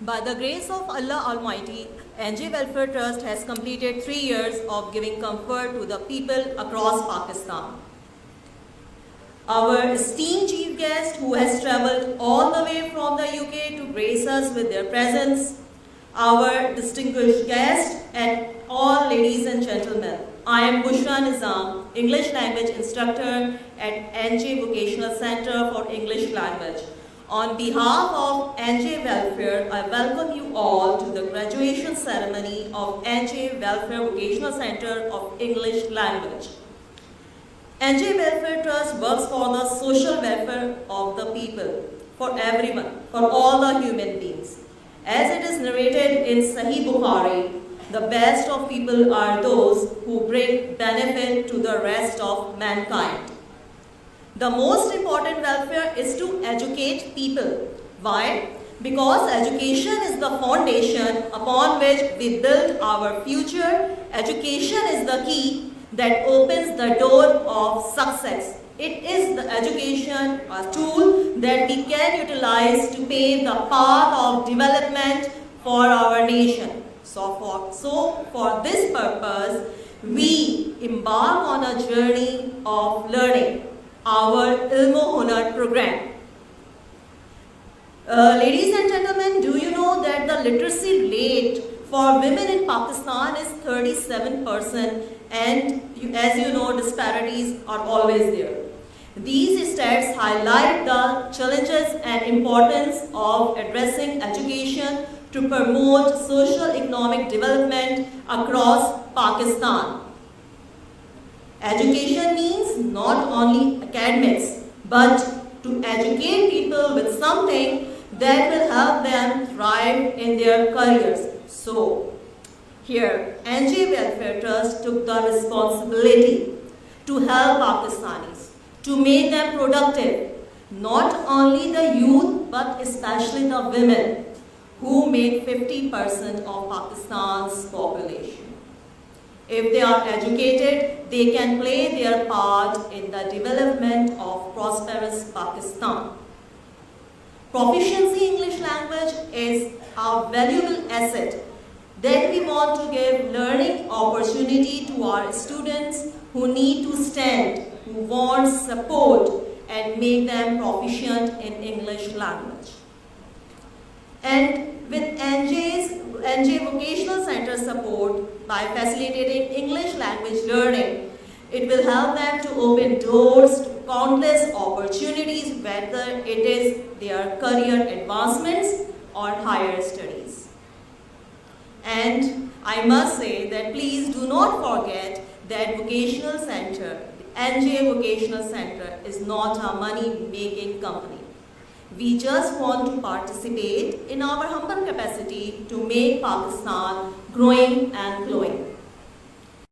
By the grace of Allah Almighty, NJ Welfare Trust has completed 3 years of giving comfort to the people across Pakistan. Our esteemed chief guest, who has travelled all the way from the UK to grace us with their presence, our distinguished guest, and all ladies and gentlemen, I am Bushra Nizam, English language instructor at NJ Vocational Center for English Language. On behalf of NJ Welfare, I welcome you all to the graduation ceremony of NJ Welfare Vocational Center of English Language. NJ Welfare Trust works for the social welfare of the people, for everyone, for all the human beings. As it is narrated in Sahih Bukhari, the best of people are those who bring benefit to the rest of mankind. The most important welfare is to educate people. Why? Because education is the foundation upon which we build our future. Education is the key that opens the door of success. It is the education, a tool that we can utilize to pave the path of development for our nation. So for this purpose, we embark on a journey of learning, our Ilmo Hunar program. Ladies and gentlemen, do you know that the literacy rate for women in Pakistan is 37%, and as you know, disparities are always there. These stats highlight the challenges and importance of addressing education to promote social economic development across Pakistan. Education means not only academics, but to educate people with something that will help them thrive in their careers. So, here, NJ Welfare Trust took the responsibility to help Pakistanis, to make them productive, not only the youth, but especially the women, who make 50% of Pakistan's population. If they are educated, they can play their part in the development of prosperous Pakistan. Proficiency in English language is a valuable asset that we want to give learning opportunity to our students who need to stand, who want support, and make them proficient in English language. And with NJ Vocational Center support, by facilitating English language learning, it will help them to open doors to countless opportunities, whether it is their career advancements or higher studies. And I must say that please do not forget that Vocational Center, NJ Vocational Center, is not a money-making company. We just want to participate in our humble capacity to make Pakistan growing and glowing.